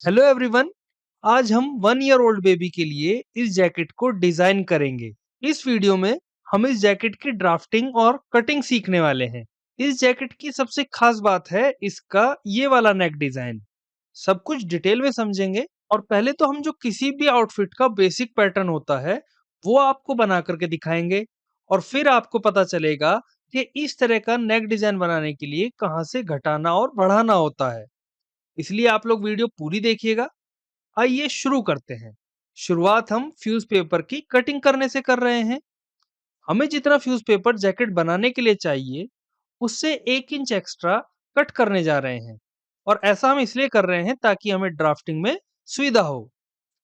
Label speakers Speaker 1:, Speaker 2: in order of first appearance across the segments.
Speaker 1: Hello everyone. आज हम 1 year old baby के लिए इस जैकेट को डिजाइन करेंगे। इस वीडियो में हम इस जैकेट की ड्राफ्टिंग और कटिंग सीखने वाले हैं। इस जैकेट की सबसे खास बात है इसका ये वाला नेक डिजाइन। सब कुछ डिटेल में समझेंगे और पहले तो हम जो किसी भी आउटफिट का बेसिक पैटर्न होता है वो आपको बना करके दिखाएंगे और फिर आपको पता चलेगा कि इस तरह का नेक डिजाइन बनाने के लिए कहाँ से घटाना और बढ़ाना होता है। इसलिए आप लोग वीडियो पूरी देखिएगा। आइए शुरू करते हैं। शुरुआत हम फ्यूज पेपर की कटिंग करने से कर रहे हैं। हमें जितना फ्यूज पेपर जैकेट बनाने के लिए चाहिए उससे 1 इंच एक्स्ट्रा कट करने जा रहे हैं और ऐसा हम इसलिए कर रहे हैं ताकि हमें ड्राफ्टिंग में सुविधा हो।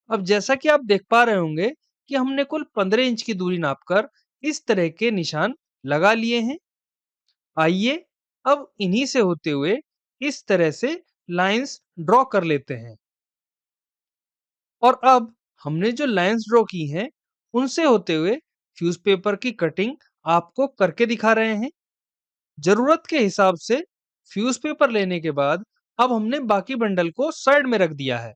Speaker 1: अब जैसा कि आप देख पा रहे होंगे कि हमने कुल 15 इंच की दूरी नापकर इस तरह के निशान लगा लिए हैं। आइए अब इन्हीं से होते हुए इस तरह से लाइंस ड्रॉ कर लेते हैं। और अब हमने जो लाइंस ड्रॉ की हैं उनसे होते हुए फ्यूज पेपर की कटिंग आपको करके दिखा रहे हैं। जरूरत के हिसाब से फ्यूज पेपर लेने के बाद अब हमने बाकी बंडल को साइड में रख दिया है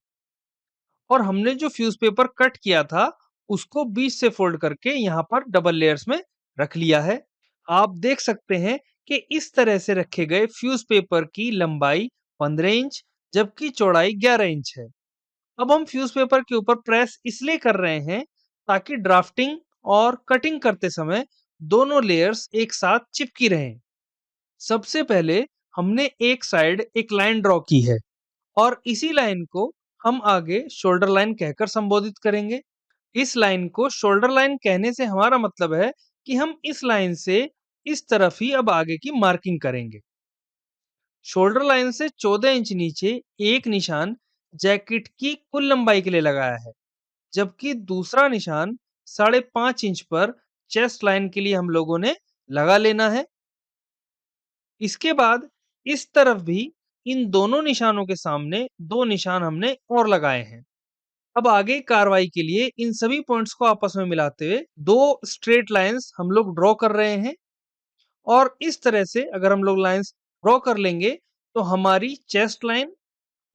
Speaker 1: और हमने जो फ्यूज पेपर कट किया था उसको बीच से फोल्ड करके यहाँ पर डबल लेयर्स में रख लिया है। आप देख सकते हैं कि इस तरह से रखे गए फ्यूज पेपर की लंबाई 15 इंच जबकि चौड़ाई 11 इंच है। अब हम फ्यूज पेपर के ऊपर प्रेस इसलिए कर रहे हैं ताकि ड्राफ्टिंग और कटिंग करते समय दोनों लेयर्स एक साथ चिपकी रहें। सबसे पहले हमने एक साइड एक लाइन ड्रॉ की है और इसी लाइन को हम आगे शोल्डर लाइन कहकर संबोधित करेंगे। इस लाइन को शोल्डर लाइन कहने से हमारा मतलब है कि हम इस लाइन से इस तरफ ही अब आगे की मार्किंग करेंगे। शोल्डर लाइन से 14 इंच नीचे एक निशान जैकेट की कुल लंबाई के लिए लगाया है, जबकि दूसरा निशान 5.5 इंच पर चेस्ट लाइन के लिए हम लोगों ने लगा लेना है। इसके बाद इस तरफ भी इन दोनों निशानों के सामने दो निशान हमने और लगाए हैं। अब आगे कार्रवाई के लिए इन सभी पॉइंट्स को आपस में मिलाते हुए दो स्ट्रेट लाइंस हम लोग ड्रॉ कर रहे हैं और इस तरह से अगर हम लोग लाइंस ड्रॉ कर लेंगे तो हमारी चेस्ट लाइन,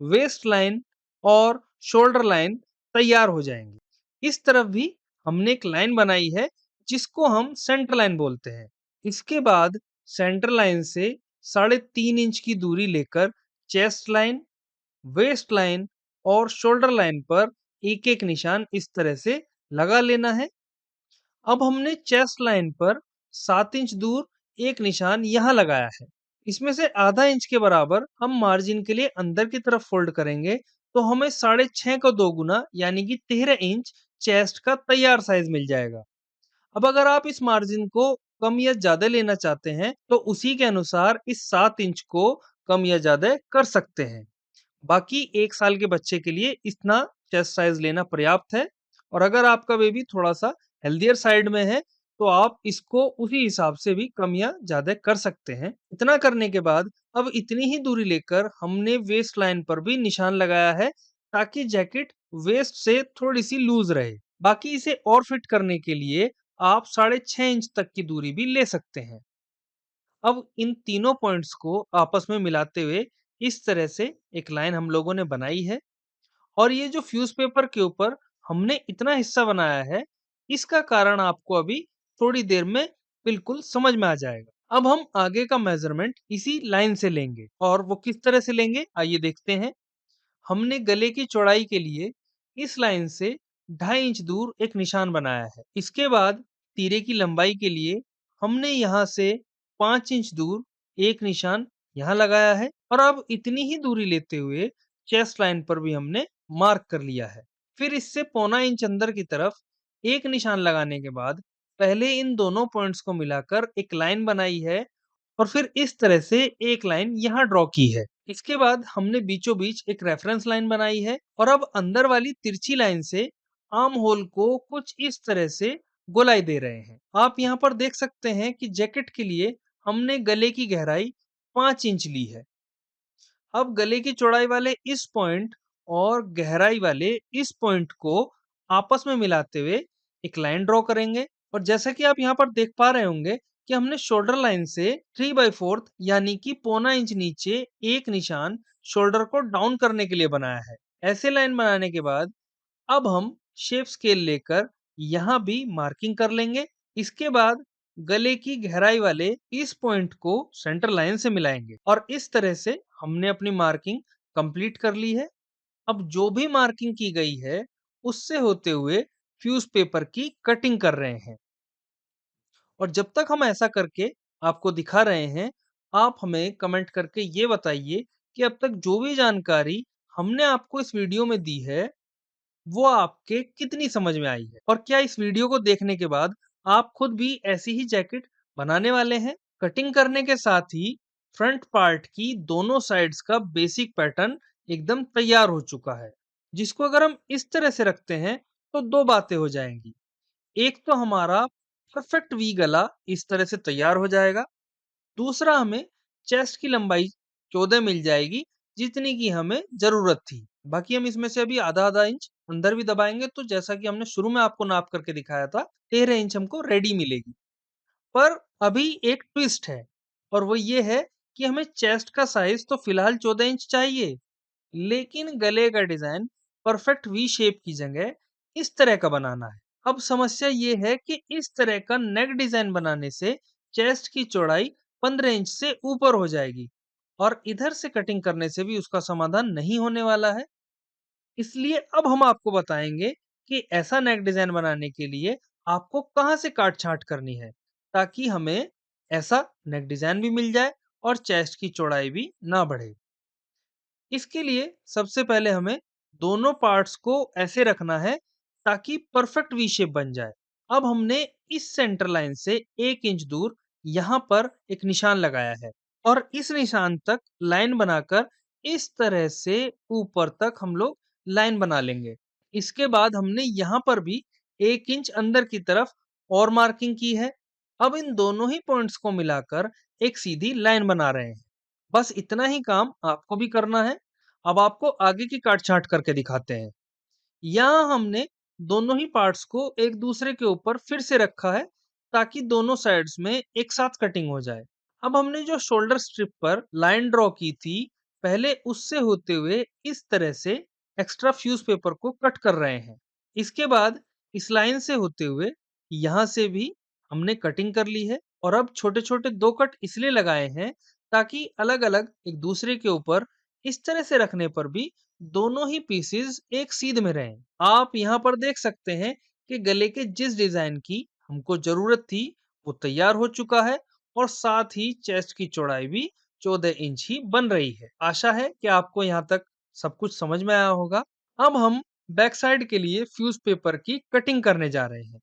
Speaker 1: वेस्ट लाइन और शोल्डर लाइन तैयार हो जाएंगी। इस तरफ भी हमने एक लाइन बनाई है जिसको हम सेंटर लाइन बोलते हैं। इसके बाद सेंटर लाइन से 3.5 इंच की दूरी लेकर चेस्ट लाइन, वेस्ट लाइन और शोल्डर लाइन पर एक एक निशान इस तरह से लगा लेना है। अब हमने चेस्ट लाइन पर 7 इंच दूर एक निशान यहाँ लगाया है। इसमें से आधा इंच के बराबर हम मार्जिन के लिए अंदर की तरफ फोल्ड करेंगे तो हमें 6.5 का 2 गुना यानी कि 13 इंच चेस्ट का तैयार साइज मिल जाएगा। अब अगर आप इस मार्जिन को कम या ज्यादा लेना चाहते हैं तो उसी के अनुसार इस 7 इंच को कम या ज्यादा कर सकते हैं। बाकी 1 साल के बच्चे के लिए इतना चेस्ट साइज लेना पर्याप्त है और अगर आपका बेबी थोड़ा सा हेल्दियर साइड में है तो आप इसको उसी हिसाब से भी कम या ज्यादा कर सकते हैं। इतना करने के बाद अब इतनी ही दूरी लेकर हमने वेस्ट लाइन पर भी निशान लगाया है ताकि जैकेट वेस्ट से थोड़ी सी लूज रहे। बाकी इसे और फिट करने के लिए आप 6.5 इंच तक की दूरी भी ले सकते हैं। अब इन तीनों पॉइंट्स को आपस में मिलाते हुए इस तरह से एक लाइन हम लोगों ने बनाई है और ये जो फ्यूज पेपर के ऊपर हमने इतना हिस्सा बनाया है इसका कारण आपको अभी थोड़ी देर में बिल्कुल समझ में आ जाएगा। अब हम आगे का मेजरमेंट इसी लाइन से लेंगे और वो किस तरह से लेंगे आइए देखते हैं। हमने गले की चौड़ाई के लिए इस लाइन से 2.5 इंच दूर एक निशान बनाया है। इसके बाद तीरे की लंबाई के लिए हमने यहाँ से 5 इंच दूर एक निशान यहाँ लगाया है और अब इतनी ही दूरी लेते हुए चेस्ट लाइन पर भी हमने मार्क कर लिया है। फिर इससे 0.25 इंच अंदर की तरफ एक निशान लगाने के बाद पहले इन दोनों पॉइंट्स को मिलाकर एक लाइन बनाई है और फिर इस तरह से एक लाइन यहाँ ड्रॉ की है। इसके बाद हमने बीचों बीच एक रेफरेंस लाइन बनाई है और अब अंदर वाली तिरछी लाइन से आर्म होल को कुछ इस तरह से गोलाई दे रहे हैं। आप यहाँ पर देख सकते हैं कि जैकेट के लिए हमने गले की गहराई 5 इंच ली है। अब गले की चौड़ाई वाले इस पॉइंट और गहराई वाले इस पॉइंट को आपस में मिलाते हुए एक लाइन ड्रॉ करेंगे और जैसा कि आप यहाँ पर देख पा रहे होंगे कि हमने शोल्डर लाइन से 3/4 यानी कि 0.25 इंच नीचे एक निशान शोल्डर को डाउन करने के लिए बनाया है। ऐसे लाइन बनाने के बाद अब हम शेप स्केल लेकर यहाँ भी मार्किंग कर लेंगे। इसके बाद गले की गहराई वाले इस पॉइंट को सेंटर लाइन से मिलाएंगे और इस तरह से हमने अपनी मार्किंग कंप्लीट कर ली है। अब जो भी मार्किंग की गई है उससे होते हुए फ्यूज पेपर की कटिंग कर रहे हैं। और जब तक हम ऐसा करके आपको दिखा रहे हैं, आप हमें कमेंट करके ये बताइए कि अब तक जो भी जानकारी हमने आपको इस वीडियो में दी है, वो आपके कितनी समझ में आई है? और क्या इस वीडियो को देखने के बाद आप खुद भी ऐसी ही जैकेट बनाने वाले हैं? कटिंग करने के साथ ही फ्रंट पार्ट की दोनों साइड्स का बेसिक पैटर्न एकदम तैयार हो चुका है, जिसको अगर हम इस तरह से रखते हैं, तो 2 बातें हो जाएँगी। एक तो हमारा परफेक्ट वी गला इस तरह से तैयार हो जाएगा। दूसरा हमें चेस्ट की लंबाई 14 मिल जाएगी, जितनी की हमें ज़रूरत थी। बाकी हम इसमें से अभी आधा-आधा इंच अंदर भी दबाएँगे, तो जैसा कि हमने शुरू में आपको नाप करके दिखाया था, 13 इंच हमको रेडी मिलेगी। पर अभी एक ट्विस्ट है और वो ये है कि हमें चेस्ट का साइज़ तो फिलहाल 14 इंच चाहिए, लेकिन गले का डिज़ाइन परफेक्ट वी शेप की जगह इस तरह का बनाना है। अब समस्या ये है कि इस तरह का नेक डिज़ाइन बनाने से चेस्ट की चौड़ाई 15 इंच से ऊपर हो जाएगी और इधर से कटिंग करने से भी उसका समाधान नहीं होने वाला है। इसलिए अब हम आपको बताएँगे कि ऐसा नेक डिज़ाइन बनाने के लिए आपको कहाँ से काट-छाँट करनी है, ताकि हमें ऐसा नेक डिज़ाइन भी मिल जाए और चेस्ट की चौड़ाई भी ना बढ़े। इसके लिए सबसे पहले हमें दोनों पार्ट्स को ऐसे रखना है ताकि परफेक्ट वी शेप बन जाए। अब हमने इस सेंटर लाइन से 1 इंच दूर यहाँ पर एक निशान लगाया है और इस निशान तक लाइन बनाकर इस तरह से ऊपर तक हम लोग लाइन बना लेंगे। इसके बाद हमने यहाँ पर भी 1 इंच अंदर की तरफ और मार्किंग की है। अब इन दोनों ही पॉइंट्स को मिलाकर एक सीधी लाइन बना रहे हैं। बस इतना ही काम आपको भी करना है। अब आपको आगे की काट-छाँट करके दिखाते हैं। यहाँ हमने दोनों ही पार्ट्स को एक दूसरे के ऊपर फिर से रखा है ताकि दोनों साइड्स में एक साथ कटिंग हो जाए। अब हमने जो शोल्डर स्ट्रिप पर लाइन ड्रॉ की थी, पहले उससे होते हुए इस तरह से एक्स्ट्रा फ्यूज पेपर को कट कर रहे हैं। इसके बाद इस लाइन से होते हुए यहाँ से भी हमने कटिंग कर ली है और अब छोटे-छोटे 2 कट इसलिए लगाए हैं ताकि अलग-अलग एक दूसरे के ऊपर इस तरह से रखने पर भी दोनों ही पीसेस एक सीध में रहें। आप यहाँ पर देख सकते हैं कि गले के जिस डिजाइन की हमको जरूरत थी वो तैयार हो चुका है और साथ ही चेस्ट की चौड़ाई भी 14 इंच ही बन रही है। आशा है कि आपको यहाँ तक सब कुछ समझ में आया होगा। अब हम बैक साइड के लिए फ्यूज पेपर की कटिंग करने जा रहे हैं।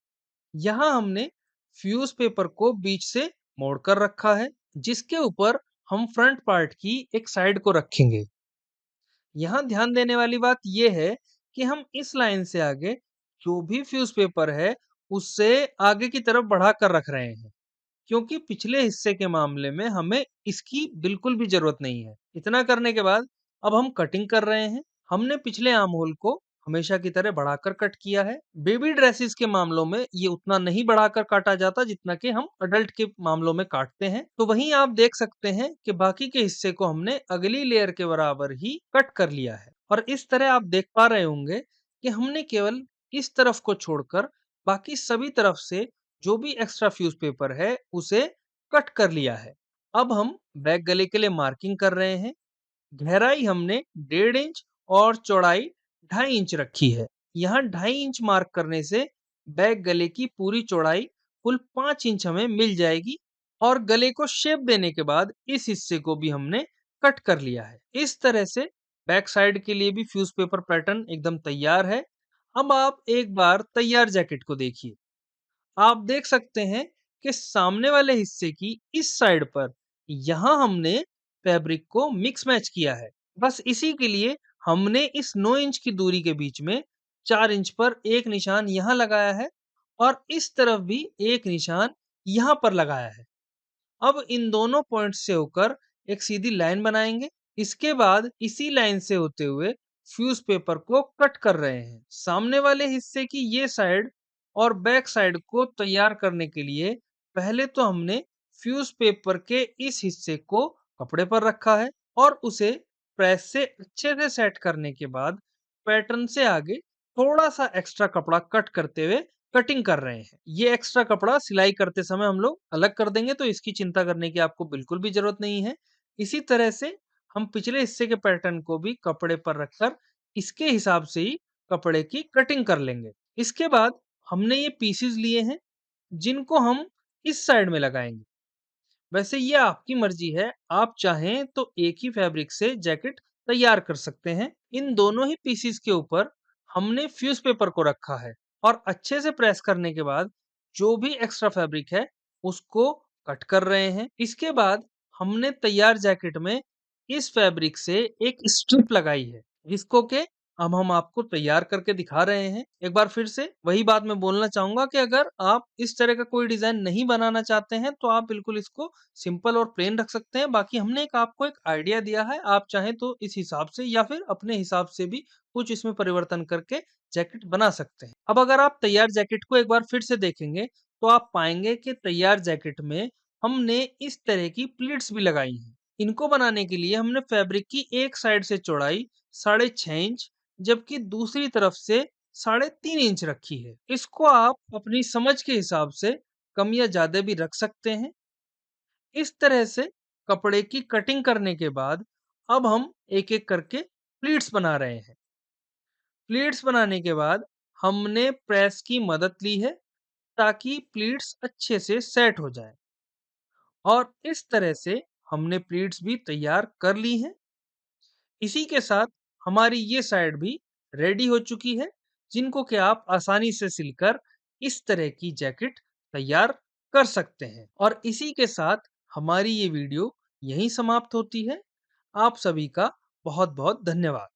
Speaker 1: यहाँ हमने फ्यूज पेपर को बीच से मोड़कर रखा है, जिसके ऊपर हम फ्रंट पार्ट की एक साइड को रखेंगे। यहाँ ध्यान देने वाली बात ये है कि हम इस लाइन से आगे जो भी फ्यूज पेपर है, उससे आगे की तरफ बढ़ा कर रख रहे हैं, क्योंकि पिछले हिस्से के मामले में हमें इसकी बिल्कुल भी ज़रूरत नहीं है। इतना करने के बाद अब हम कटिंग कर रहे हैं। हमने पिछले आर्म होल को हमेशा की तरह बढ़ाकर कट किया है। बेबी ड्रेसेस के मामलों में ये उतना नहीं बढ़ाकर काटा जाता जितना कि हम अडल्ट के मामलों में काटते हैं। तो वहीं आप देख सकते हैं कि बाकी के हिस्से को हमने अगली लेयर के बराबर ही कट कर लिया है और इस तरह आप देख पा रहे होंगे कि हमने केवल इस तरफ को छोड़कर बाकी सभी तरफ से जो भी एक्स्ट्रा फ्यूज पेपर है उसे कट कर लिया है। अब हम बैक गले के लिए मार्किंग कर रहे हैं। गहराई हमने 1.5 इंच और चौड़ाई 2.5 इंच रखी है। यहाँ 2.5 इंच मार्क करने से बैक गले की पूरी चौड़ाई कुल 5 इंच हमें मिल जाएगी और गले को शेप देने के बाद इस हिस्से को भी हमने कट कर लिया है। इस तरह से बैक साइड के लिए भी फ्यूज पेपर पैटर्न एकदम तैयार है। अब आप एक बार तैयार जैकेट को देखिए। आप देख सकते हैं कि सामने वाले हिस्से की इस साइड पर यहाँ हमने फैब्रिक को मिक्स मैच किया है। बस इसी के लिए हमने इस 9 इंच की दूरी के बीच में 4 इंच पर एक निशान यहाँ लगाया है और इस तरफ भी एक निशान यहाँ पर लगाया है। अब इन दोनों पॉइंट्स से होकर एक सीधी लाइन बनाएंगे। इसके बाद इसी लाइन से होते हुए फ्यूज पेपर को कट कर रहे हैं। सामने वाले हिस्से की ये साइड और बैक साइड को तैयार करने के लिए पहले तो हमने फ्यूज पेपर के इस हिस्से को कपड़े पर रखा है और उसे प्रेस से अच्छे से सेट करने के बाद पैटर्न से आगे थोड़ा-सा एक्स्ट्रा कपड़ा कट करते हुए कटिंग कर रहे हैं। ये एक्स्ट्रा कपड़ा सिलाई करते समय हम लोग अलग कर देंगे, तो इसकी चिंता करने की आपको बिल्कुल भी ज़रूरत नहीं है। इसी तरह से हम पिछले हिस्से के पैटर्न को भी कपड़े पर रखकर इसके हिसाब से ही कपड़े की कटिंग कर लेंगे। इसके बाद हमने ये पीसेस लिए हैं, जिनको हम इस साइड में लगाएँगे। वैसे ये आपकी मर्जी है, आप चाहें तो एक ही फैब्रिक से जैकेट तैयार कर सकते हैं। इन दोनों ही पीसेस के ऊपर हमने फ्यूज़ पेपर को रखा है और अच्छे से प्रेस करने के बाद जो भी एक्स्ट्रा फैब्रिक है, उसको कट कर रहे हैं। इसके बाद हमने तैयार जैकेट में इस फैब्रिक से एक स्ट्रिप लगाई है, जिसको के अब हम आपको तैयार करके दिखा रहे हैं। एक बार फिर से वही बात मैं बोलना चाहूँगा कि अगर आप इस तरह का कोई डिज़ाइन नहीं बनाना चाहते हैं, तो आप बिल्कुल इसको सिंपल और प्लेन रख सकते हैं। बाकी हमने एक आपको एक आइडिया दिया है, आप चाहें तो इस हिसाब से या फिर अपने हिसाब से भी कुछ इसमें परिवर्तन करके जैकेट बना सकते हैं। अब अगर आप तैयार जैकेट को एक बार फिर से देखेंगे, तो आप पाएँगे कि तैयार जैकेट में हमने इस तरह की प्लीट्स भी लगाई हैं। इनको बनाने के लिए हमने फैब्रिक की एक साइड से चौड़ाई 6.5 इंच, जबकि दूसरी तरफ से 3.5 इंच रखी है। इसको आप अपनी समझ के हिसाब से कम या ज़्यादा भी रख सकते हैं। इस तरह से कपड़े की कटिंग करने के बाद अब हम एक-एक करके प्लीट्स बना रहे हैं। प्लीट्स बनाने के बाद हमने प्रेस की मदद ली है, ताकि प्लीट्स अच्छे से सेट हो जाएँ और इस तरह से हमने प्लीट्स भी तैयार कर ली हैं। इसी के साथ हमारी ये साइड भी रेडी हो चुकी है, जिनको कि आप आसानी से सिलकर इस तरह की जैकेट तैयार कर सकते हैं। और इसी के साथ हमारी ये वीडियो यहीं समाप्त होती है। आप सभी का बहुत-बहुत धन्यवाद।